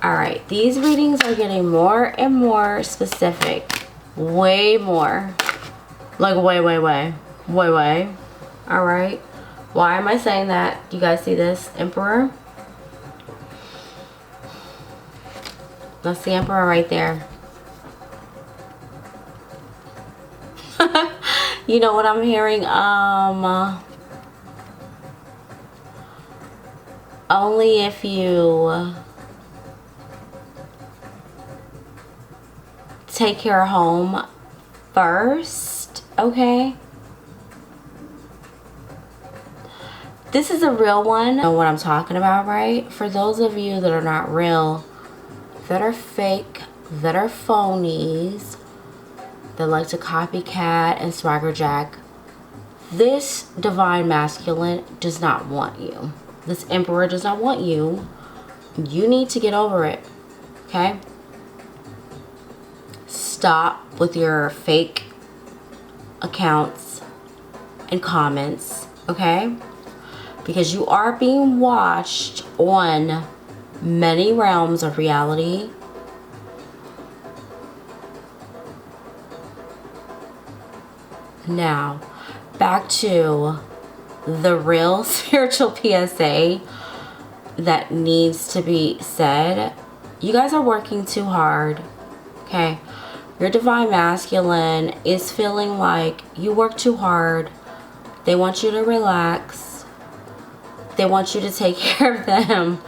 All right, these readings are getting more and more specific. Way more. Like way. All right. Why am I saying that? Do you guys see this? Emperor. That's the Emperor right there. You know what I'm hearing? Only if you take care of home first, okay? This is a real one. You know what I'm talking about, right? For those of you that are not real, that are fake, that are phonies, that like to copycat and swagger jack, this divine masculine does not want you. This Emperor does not want you. You need to get over it, okay? Stop with your fake accounts and comments, okay? Because you are being watched on many realms of reality. Now, back to the real spiritual PSA that needs to be said. You guys are working too hard, okay? Your divine masculine is feeling like you work too hard. They want you to relax. They want you to take care of them.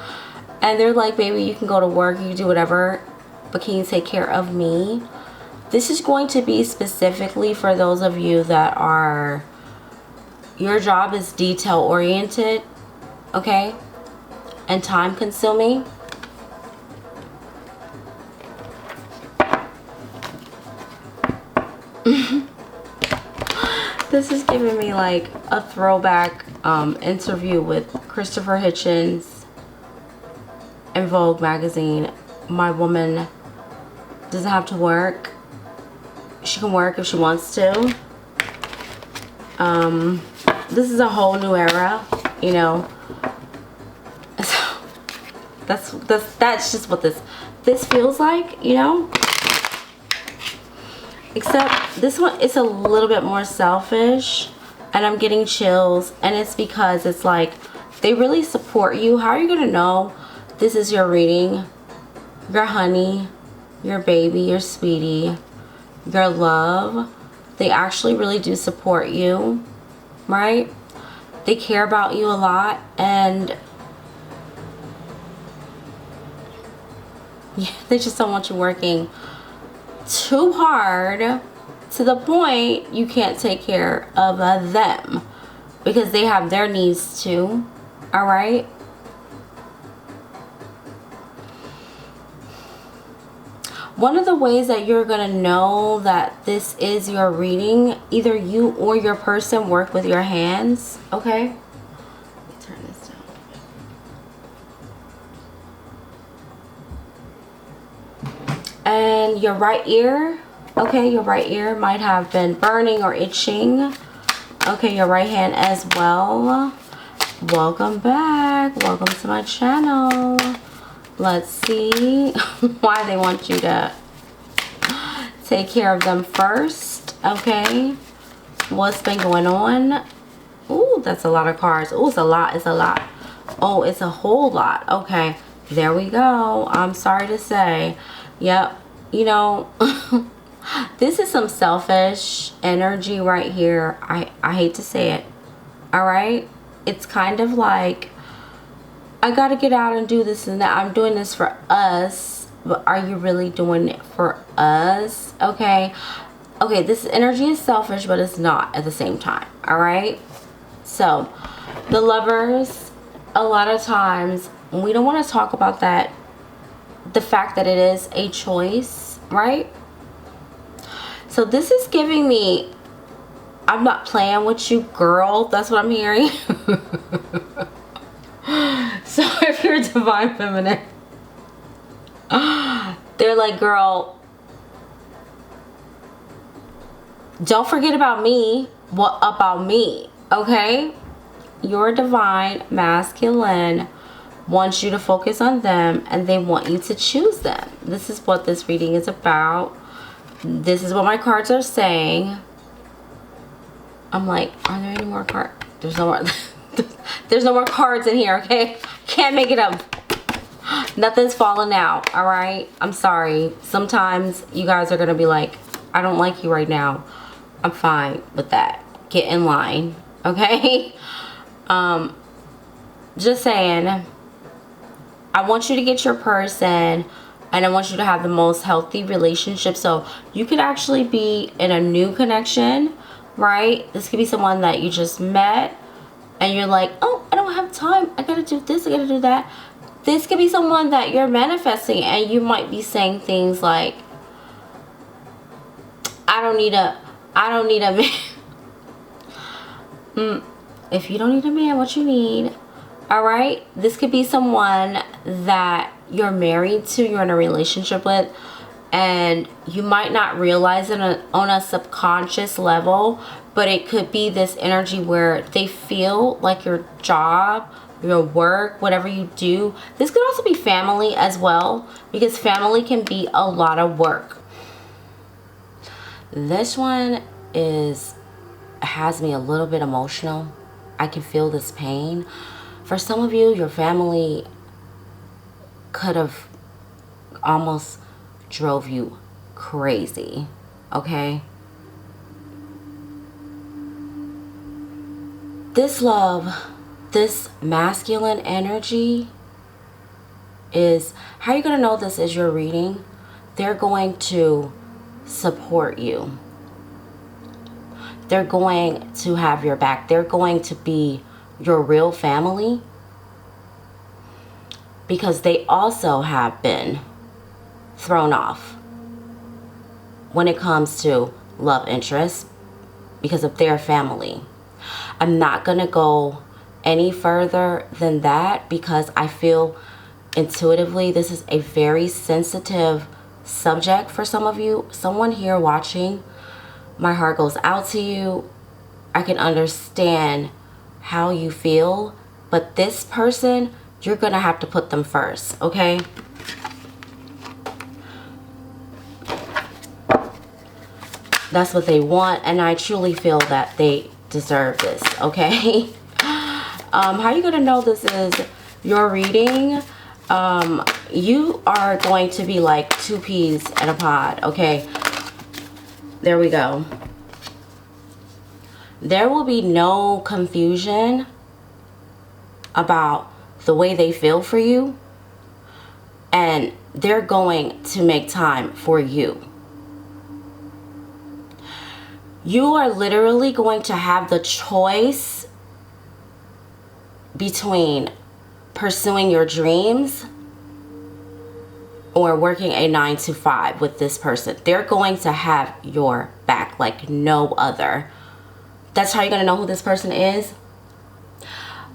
And they're like, baby, you can go to work, you can do whatever, but can you take care of me? This is going to be specifically for those of you that are, your job is detail oriented, okay? And time consuming. This is giving me like a throwback interview with Christopher Hitchens in Vogue magazine. My woman doesn't have to work. She can work if she wants to. This is a whole new era, you know. So that's just what this feels like, you know. Except this one is a little bit more selfish, and I'm getting chills, and it's because it's like they really support you. How are you gonna know this is your reading? Your honey, your baby, your sweetie, your love. They actually really do support you, right? They care about you a lot, and yeah, they just don't want you working too hard to the point you can't take care of them, because they have their needs too. All right. One of the ways that you're gonna know that this is your reading, either you or your person work with your hands, okay? Let me turn this down. And your right ear, okay, your right ear might have been burning or itching. Okay, your right hand as well. Welcome back. Welcome to my channel. Let's see why they want you to take care of them first, okay? What's been going on? Ooh, that's a lot of cards. Ooh, it's a lot. It's a lot. Oh, it's a whole lot. Okay, there we go. I'm sorry to say. Yep, you know, this is some selfish energy right here. I hate to say it. All right? It's kind of like, I gotta get out and do this and that. I'm doing this for us, but are you really doing it for us? Okay, okay, this energy is selfish, but it's not at the same time. All right, so the Lovers, a lot of times we don't want to talk about that, the fact that it is a choice, right? So this is giving me, I'm not playing with you, girl. That's what I'm hearing. So if you're divine feminine, they're like, girl, don't forget about me. What about me? Okay? Your divine masculine wants you to focus on them, and they want you to choose them. This is what this reading is about. This is what my cards are saying. I'm like, are there any more cards? There's no more. There's no more cards in here, okay? Can't make it up. Nothing's falling out, all right? I'm sorry. Sometimes you guys are going to be like, I don't like you right now. I'm fine with that. Get in line, okay? Just saying. I want you to get your person, and I want you to have the most healthy relationship. So you could actually be in a new connection, right? This could be someone that you just met, and you're like, oh, I don't have time. I gotta do this, I gotta do that. This could be someone that you're manifesting, and you might be saying things like, I don't need a man. If you don't need a man, what you need? All right, this could be someone that you're married to, you're in a relationship with, and you might not realize it on a subconscious level, but it could be this energy where they feel like your job, your work, whatever you do. This could also be family as well, because family can be a lot of work. This one has me a little bit emotional. I can feel this pain. For some of you, your family could have almost drove you crazy, okay? This love, this masculine energy is, how are you going to know this is your reading? They're going to support you. They're going to have your back. They're going to be your real family, because they also have been thrown off when it comes to love interest because of their family. I'm not going to go any further than that, because I feel intuitively this is a very sensitive subject for some of you. Someone here watching, my heart goes out to you. I can understand how you feel, but this person, you're gonna have to put them first, okay? That's what they want, and I truly feel that they deserve this, okay? How are you gonna know this is your reading? You are going to be like two peas in a pod, okay? There we go. There will be no confusion about the way they feel for you, and they're going to make time for you. You are literally going to have the choice between pursuing your dreams or working a 9-to-5 with this person. They're going to have your back like no other. That's how you're going to know who this person is.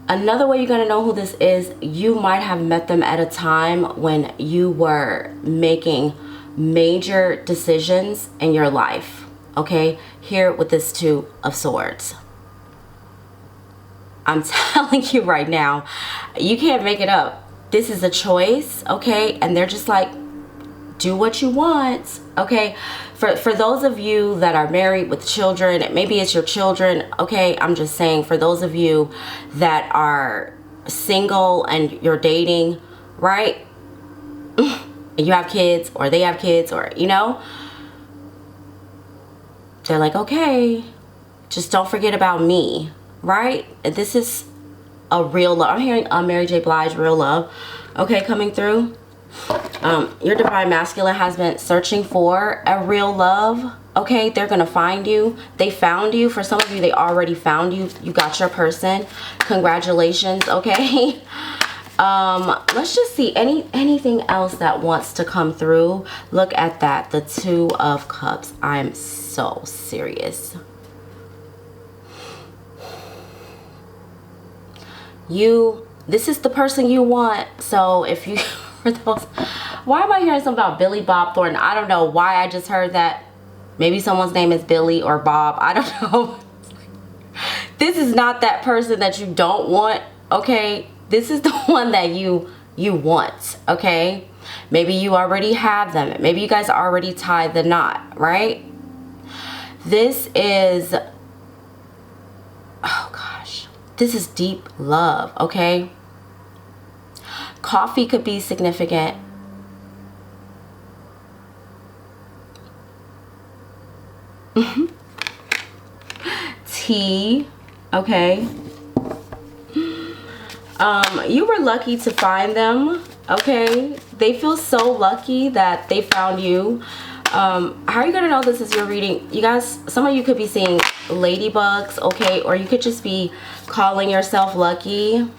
Another way you're going to know who this is, you might have met them at a time when you were making major decisions in your life. Okay? Here with this Two of Swords. I'm telling you right now, you can't make it up. This is a choice, okay? And they're just like, do what you want, okay? For those of you that are married with children, maybe it's your children, okay? I'm just saying, for those of you that are single and you're dating, right? And you have kids, or they have kids, or, you know, they're like, okay, just don't forget about me, right? This is a real love. I'm hearing Mary J. Blige, real love, okay, coming through. Your divine masculine has been searching for a real love, okay? They're gonna find you. They found you. For some of you, they already found you. You got your person. Congratulations, okay? Let's just see anything else that wants to come through. Look at that, the Two of Cups. I'm so serious. This is the person you want. So if you, for those, why am I hearing something about Billy Bob Thornton? I don't know why I just heard that. Maybe someone's name is Billy or Bob. I don't know. This is not that person that you don't want, okay? this is the one that you want, okay? Maybe you already have them. Maybe you guys already tied the knot, right? This is, oh gosh, this is deep love, okay? Coffee could be significant. Tea, okay? You were lucky to find them, okay? They feel so lucky that they found you. How are you gonna know this is your reading? You guys, some of you could be seeing ladybugs, okay? Or you could just be calling yourself lucky.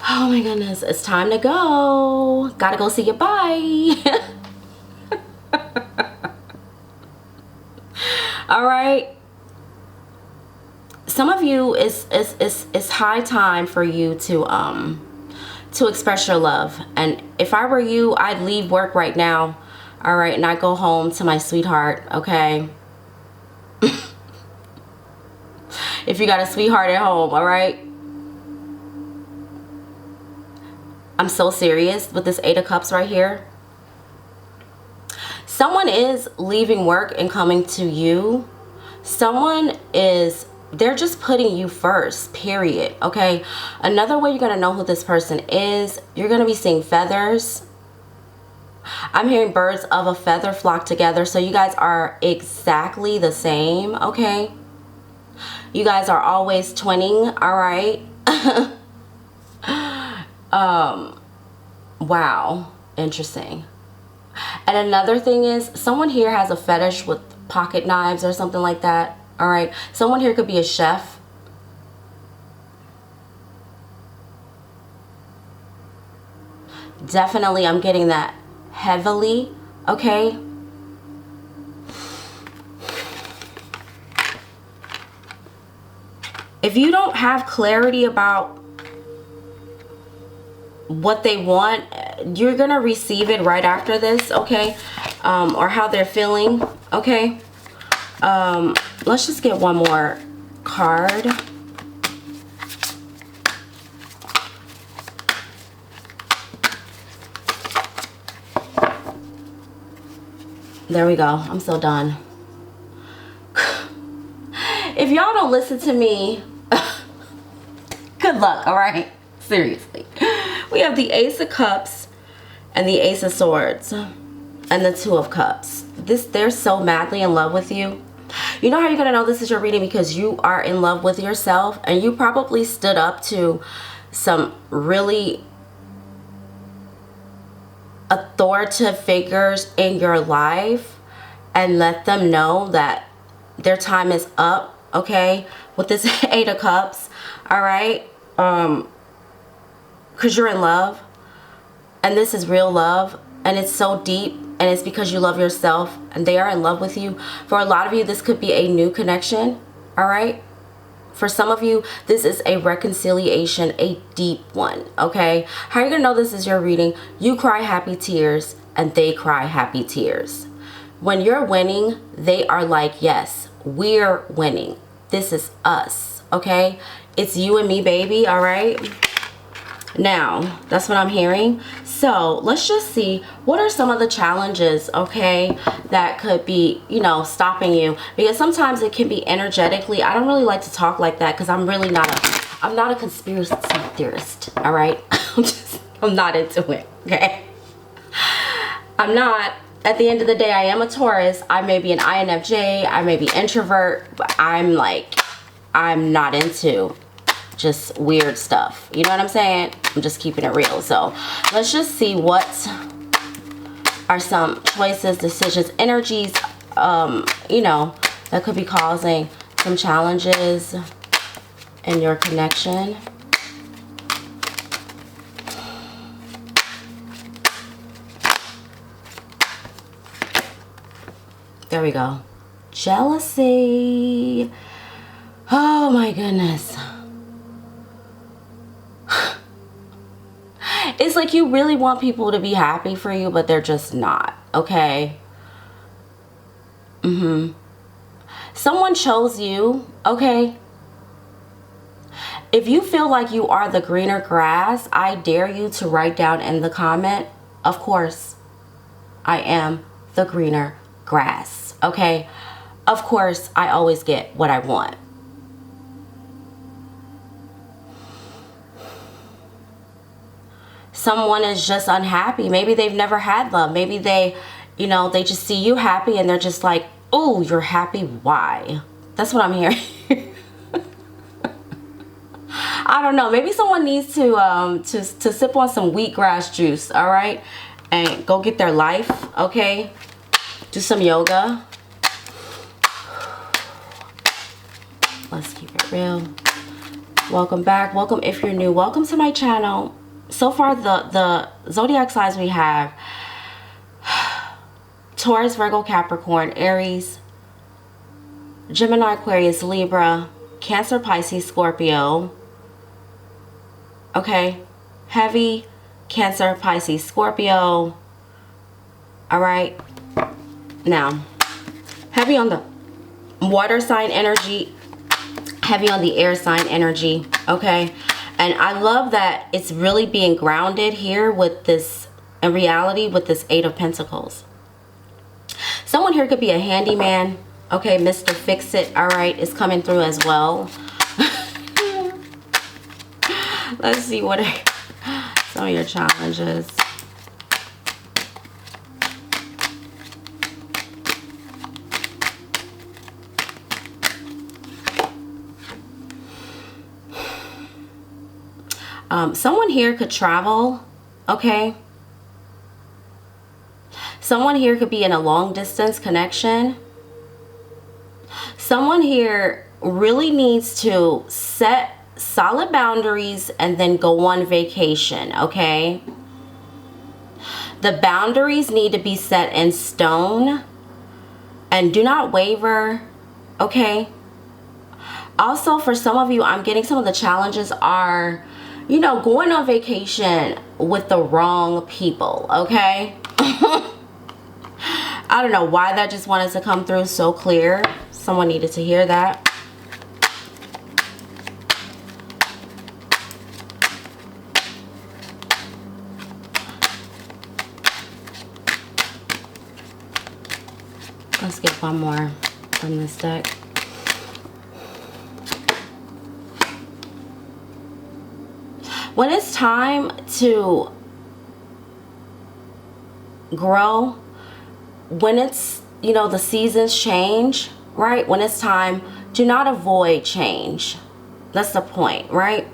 Oh my goodness, it's time to go. Gotta go say goodbye. All right. Some of you, it's high time for you to express your love. And if I were you, I'd leave work right now. All right, and I'd go home to my sweetheart, okay? If you got a sweetheart at home, all right? I'm so serious with this Eight of Cups right here. Someone is leaving work and coming to you. Someone is, they're just putting you first, period, okay? Another way you're going to know who this person is, you're going to be seeing feathers. I'm hearing birds of a feather flock together. So you guys are exactly the same, okay? You guys are always twinning, all right? Wow, interesting. And another thing is, someone here has a fetish with pocket knives or something like that. All right, someone here could be a chef. Definitely, I'm getting that heavily, okay? If you don't have clarity about what they want, you're gonna receive it right after this, okay? Or how they're feeling, okay? Let's just get one more card. There we go. I'm so done. If y'all don't listen to me, good luck, all right? Seriously. We have the Ace of Cups and the Ace of Swords and the Two of Cups. They're so madly in love with you. You know how you're gonna know this is your reading? Because you are in love with yourself, and you probably stood up to some really authoritative figures in your life and let them know that their time is up, okay? With this Eight of Cups, all right? Because you're in love, and this is real love, and it's so deep, and it's because you love yourself and they are in love with you. For a lot of you, this could be a new connection, all right? For some of you, this is a reconciliation, a deep one, okay? How are you gonna know this is your reading? You cry happy tears and they cry happy tears. When you're winning, they are like, yes, we're winning. This is us, okay? It's you and me, baby, all right? Now, that's what I'm hearing. So let's just see, what are some of the challenges, okay, that could be, you know, stopping you? Because sometimes it can be energetically. I don't really like to talk like that because I'm really not a conspiracy theorist, all right? I'm not into it, okay? I'm not. At the end of the day, I am a Taurus. I may be an INFJ. I may be introvert, but I'm not into just weird stuff. You know what I'm saying? I'm just keeping it real. So let's just see what are some choices, decisions, energies, you know, that could be causing some challenges in your connection. There we go. Jealousy. Oh my goodness. It's like you really want people to be happy for you, but they're just not, okay? Someone chose you, okay? If you feel like you are the greener grass, I dare you to write down in the comment, of course, I am the greener grass, okay? Of course, I always get what I want. Someone is just unhappy. Maybe they've never had love. Maybe they, you know, they just see you happy and they're just like, oh, you're happy. Why? That's what I'm hearing. I don't know. Maybe someone needs to sip on some wheatgrass juice, all right? And go get their life, okay? Do some yoga. Let's keep it real. Welcome back. Welcome if you're new. Welcome to my channel. So far, the zodiac signs we have: Taurus, Virgo, Capricorn, Aries, Gemini, Aquarius, Libra, Cancer, Pisces, Scorpio. Okay, heavy Cancer, Pisces, Scorpio. All right, now heavy on the water sign energy, heavy on the air sign energy. Okay, and I love that it's really being grounded here with this, in reality, with this Eight of Pentacles. Someone here could be a handyman. Okay, Mr. Fix-It, all right, is coming through as well. Let's see what are some of your challenges. Someone here could travel, okay? Someone here could be in a long distance connection. Someone here really needs to set solid boundaries and then go on vacation, okay? The boundaries need to be set in stone and do not waver, okay? Also, for some of you, I'm getting some of the challenges are, you know, going on vacation with the wrong people, okay? I don't know why that just wanted to come through so clear. Someone needed to hear that. Let's get one more from this deck. When it's time to grow, when it's, you know, the seasons change, right? When it's time, do not avoid change. That's the point, right?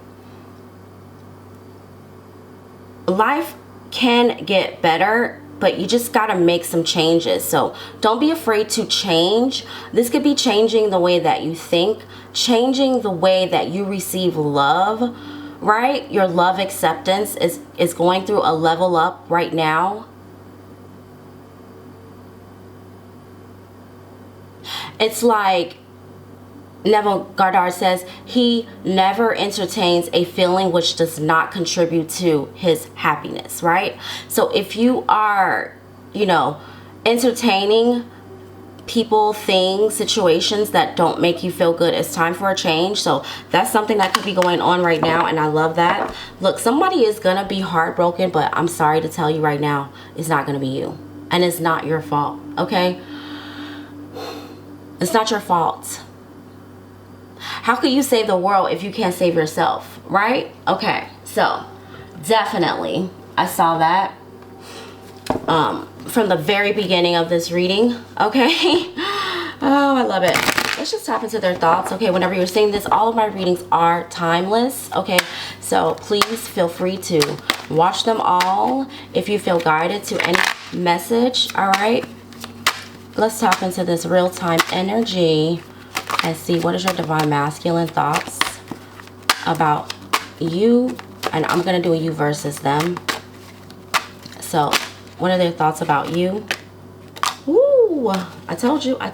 Life can get better, but you just got to make some changes. So don't be afraid to change. This could be changing the way that you think, changing the way that you receive love, right? Your love acceptance is going through a level up right now. It's like Neville Goddard says, he never entertains a feeling which does not contribute to his happiness, right? So if you are, you know, entertaining people, things, situations that don't make you feel good, it's time for a change. So that's something that could be going on right now, and I love that. Look, somebody is gonna be heartbroken, but I'm sorry to tell you right now, it's not gonna be you, and it's not your fault, okay? It's not your fault. How could you save the world if you can't save yourself, right? Okay, so definitely I saw that from the very beginning of this reading, okay? Oh, I love it. Let's just tap into their thoughts, okay? Whenever you're seeing this, all of my readings are timeless, okay? So please feel free to watch them all if you feel guided to any message, all right? Let's tap into this real-time energy and see what is your divine masculine thoughts about you. And I'm going to do a you versus them. So what are their thoughts about you? Ooh, I told you. I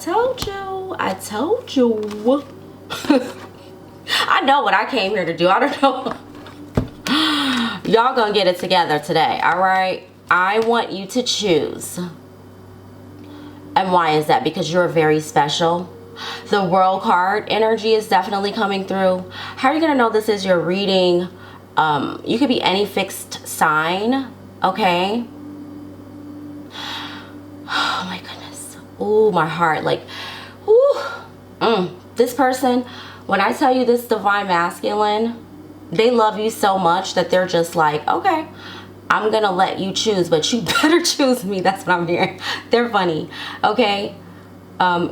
know what I came here to do. I don't know. Y'all gonna get it together today, all right? I want you to choose. And why is that? Because you're very special. The World card energy is definitely coming through. How are you going to know this is your reading? You could be any fixed sign, okay? Oh my goodness. Oh, my heart. Like, this person, when I tell you this divine masculine, they love you so much that they're just like, okay, I'm going to let you choose, but you better choose me. That's what I'm hearing. They're funny, okay?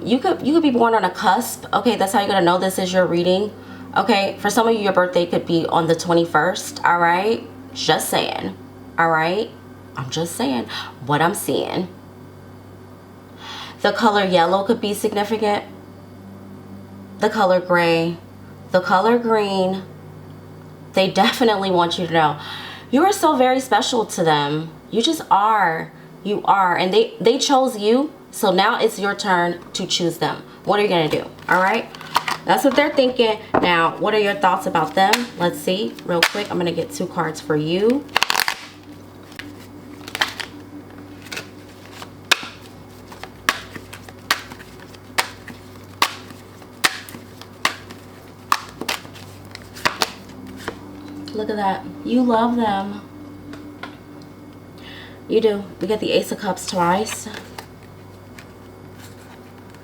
You could be born on a cusp. Okay, that's how you're gonna know this is your reading. Okay, for some of you, your birthday could be on the 21st. All right, just saying. All right, I'm just saying what I'm seeing. The color yellow could be significant. The color gray, the color green. They definitely want you to know you are so very special to them. You just are. You are, and they chose you. So now it's your turn to choose them. What are you going to do? All right. That's what they're thinking. Now, what are your thoughts about them? Let's see real quick. I'm going to get 2 cards for you. Look at that. You love them. You do. We get the Ace of Cups twice.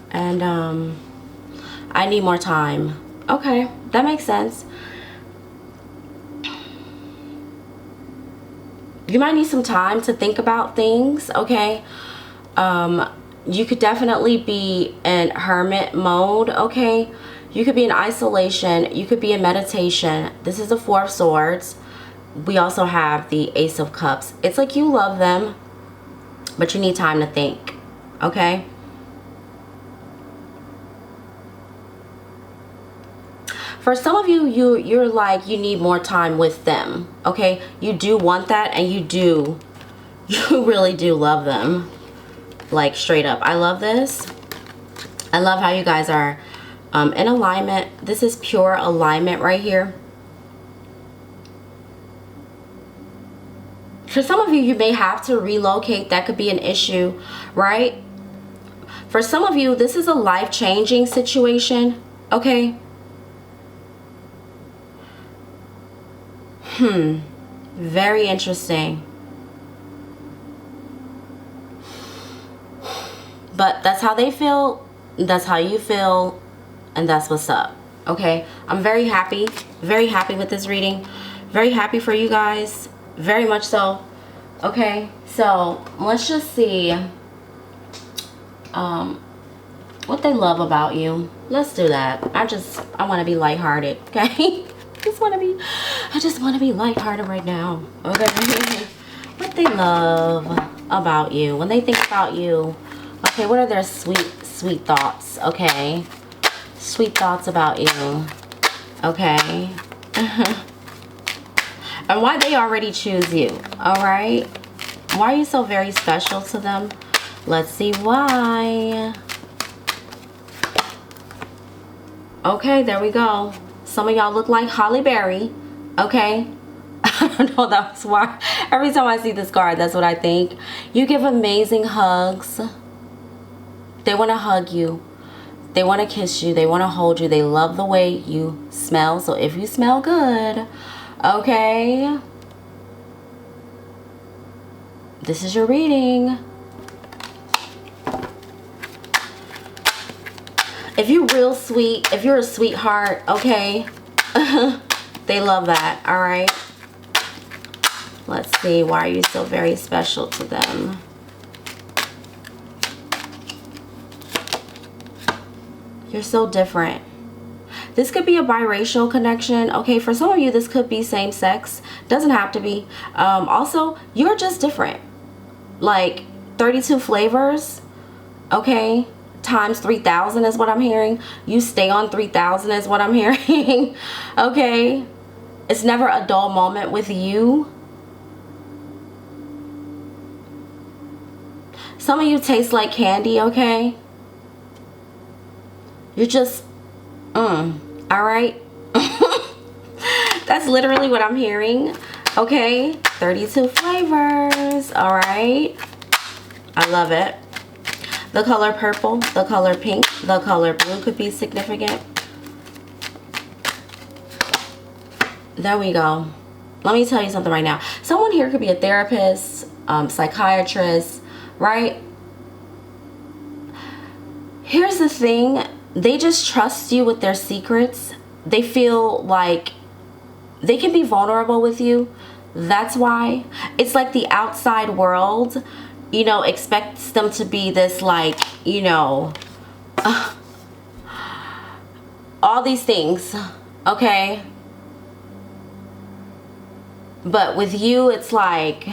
And I need more time. Okay, that makes sense. You might need some time to think about things, okay? You could definitely be in hermit mode, okay? You could be in isolation. You could be in meditation. This is the 4 of Swords. We also have the Ace of Cups. It's like you love them, but you need time to think, okay? For some of you, you're like, you need more time with them, okay? You do want that, and you really do love them. Like, straight up. I love this. I love how you guys are in alignment. This is pure alignment right here. For some of you, you may have to relocate. That could be an issue, right? For some of you, this is a life-changing situation, okay? Very interesting. But that's how they feel. That's how you feel. And that's what's up. Okay? I'm very happy with this reading. Very happy for you guys. Very much so. Okay? So, let's just see what they love about you. Let's do that. I want to be lighthearted. Okay? I just want to be lighthearted right now. Okay? What they love about you. When they think about you. Okay, what are their sweet thoughts? Okay. Sweet thoughts about you. Okay. And why they already choose you. Alright? Why are you so very special to them? Let's see why. Okay, there we go. Some of y'all look like Holly Berry. Okay? I don't know, that's why. Every time I see this card, that's what I think. You give amazing hugs. They want to hug you. They want to kiss you. They want to hold you. They love the way you smell. So if you smell good, okay? This is your reading. If you're real sweet, if you're a sweetheart, okay? They love that, all right? Let's see, why are you so very special to them? You're so different. This could be a biracial connection, okay? For some of you, this could be same sex. Doesn't have to be. Also, you're just different. Like 32 flavors, okay? Times 3,000 is what I'm hearing. You stay on 3,000 is what I'm hearing. Okay? It's never a dull moment with you. Some of you taste like candy, okay? You're just, alright? That's literally what I'm hearing. Okay? 32 flavors, alright? I love it. The color purple, the color pink, the color blue could be significant. There we go. Let me tell you something right now. Someone here could be a therapist, psychiatrist, right? Here's the thing. They just trust you with their secrets. They feel like they can be vulnerable with you. That's why. It's like the outside world, you know, expects them to be this, like, you know, all these things, okay? But with you, it's like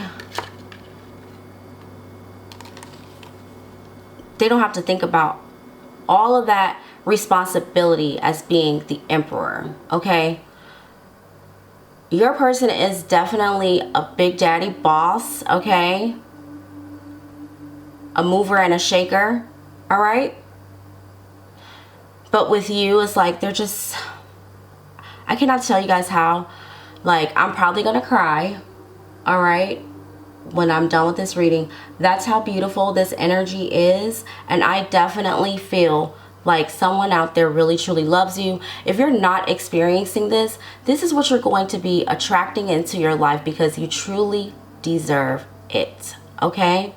they don't have to think about all of that responsibility as being the emperor, okay? Your person is definitely a big daddy boss, okay? A mover and a shaker, all right? But with you, it's like they're just, I cannot tell you guys how. Like, I'm probably gonna cry, all right, when I'm done with this reading. That's how beautiful this energy is. And I definitely feel like someone out there really truly loves you. If you're not experiencing this, this is what you're going to be attracting into your life, because you truly deserve it, okay?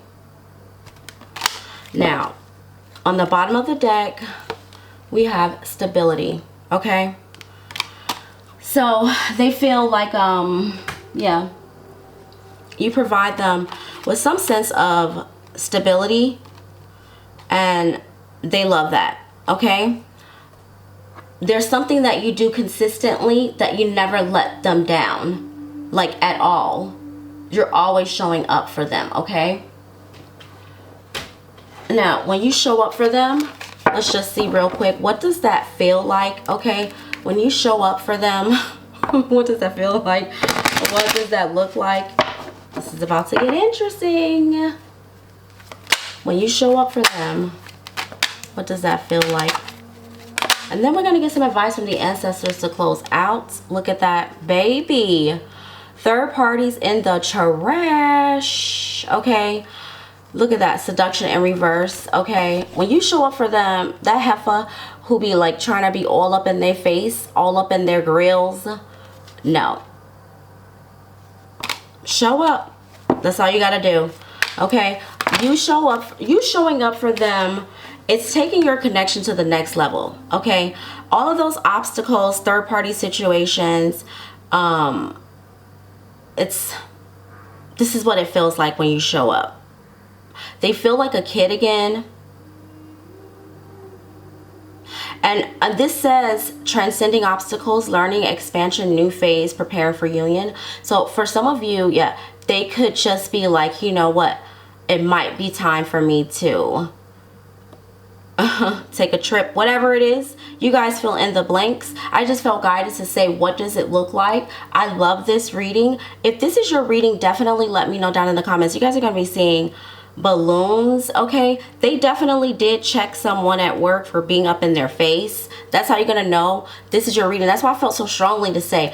Now, on the bottom of the deck, we have stability, okay? So they feel like, yeah, you provide them with some sense of stability, and they love that, okay? There's something that you do consistently that you never let them down, like, at all. You're always showing up for them, okay? Now, when you show up for them, let's just see real quick, what does that feel like, okay? When you show up for them, what does that feel like? What does that look like? This is about to get interesting. When you show up for them, what does that feel like? And then we're going to get some advice from the ancestors to close out. Look at that, baby. Third parties in the trash, okay? Look at that, seduction in reverse, okay? When you show up for them, that heifer who be like trying to be all up in their face, all up in their grills, no. Show up. That's all you gotta do, okay? You show up, you showing up for them, it's taking your connection to the next level, okay? All of those obstacles, third-party situations, this is what it feels like when you show up. They feel like a kid again. And this says transcending obstacles, learning, expansion, new phase, preparing for union. So for some of you, yeah, they could just be like, you know what? It might be time for me to take a trip, whatever it is. You guys fill in the blanks. I just felt guided to say, what does it look like? I love this reading. If this is your reading, definitely let me know down in the comments. You guys are going to be seeing balloons, okay? They definitely did check someone at work for being up in their face. That's how you're gonna know this is your reading. That's why I felt so strongly to say,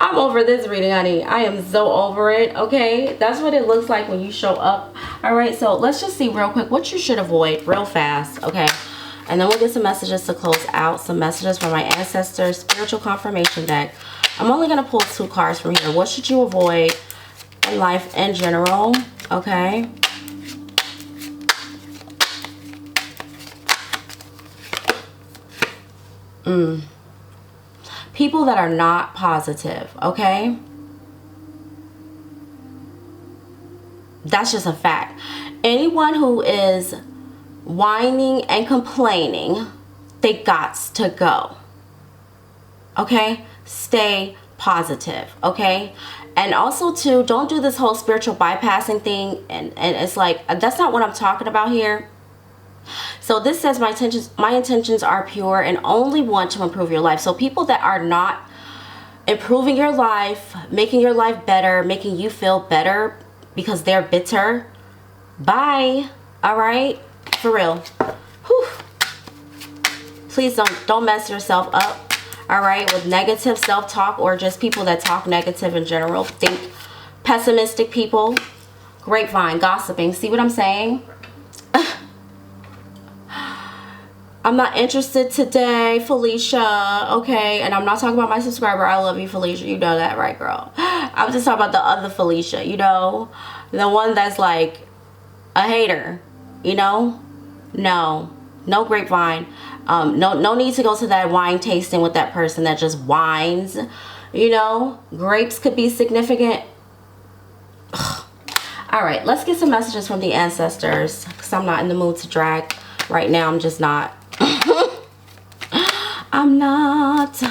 I'm over this reading, honey. I am so over it, okay? That's what it looks like when you show up. All right, so let's just see real quick what you should avoid real fast, okay? And then we'll get some messages to close out, some messages from my ancestors, spiritual confirmation deck. I'm only gonna pull 2 cards from here. What should you avoid in life in general, okay? People that are not positive, okay? That's just a fact. Anyone who is whining and complaining, they gots to go, okay? Stay positive, okay? And also too, don't do this whole spiritual bypassing thing, and it's like, that's not what I'm talking about here. So this says my intentions are pure and only want to improve your life. So people that are not improving your life, making your life better, making you feel better because they're bitter, bye. All right, for real. Whew. Please don't mess yourself up, all right, with negative self-talk or just people that talk negative in general. Think pessimistic people, grapevine, gossiping. See what I'm saying? I'm not interested today, Felicia. Okay, and I'm not talking about my subscriber. I love you, Felicia. You know that, right, girl? I'm just talking about the other Felicia, you know? The one that's like a hater, you know? No grapevine. No need to go to that wine tasting with that person that just whines, you know? Grapes could be significant. Ugh. All right, let's get some messages from the ancestors, because I'm not in the mood to drag right now. I'm just not. I'm not.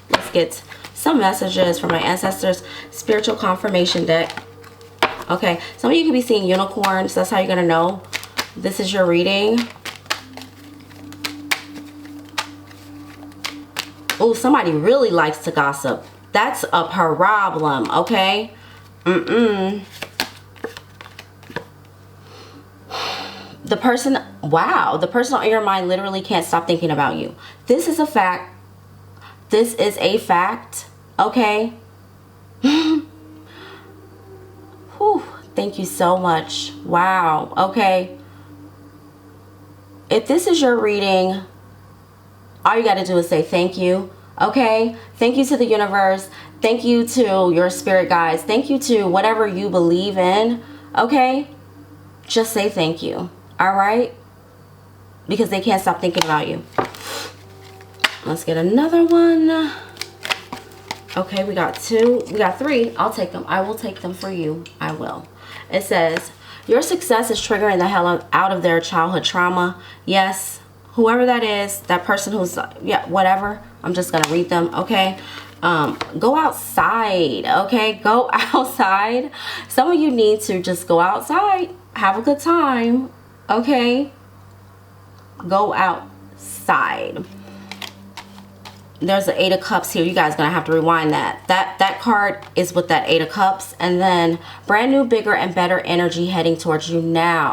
Let's get some messages from my ancestors. Spiritual confirmation deck. Okay, some of you could be seeing unicorns. That's how you're gonna know this is your reading. Oh, somebody really likes to gossip. That's a problem, okay? The person, wow, the person on your mind literally can't stop thinking about you. This is a fact. This is a fact, okay? Whew, thank you so much. Wow, okay. If this is your reading, all you got to do is say thank you, okay? Thank you to the universe. Thank you to your spirit guides. Thank you to whatever you believe in, okay? Just say thank you. All right, because they can't stop thinking about you. Let's get another one. Okay, we got 2, we got 3. I'll take them. I will take them for you. I will. It says your success is triggering the hell out of their childhood trauma. Yes, whoever that is, that person who's, yeah, whatever, I'm just gonna read them. Okay, go outside. Okay, go outside. Some of you need to just go outside, have a good time. Okay, go outside. There's an 8 of Cups here. You guys gonna have to rewind that. That card is with that 8 of Cups, and then brand new, bigger, and better energy heading towards you now.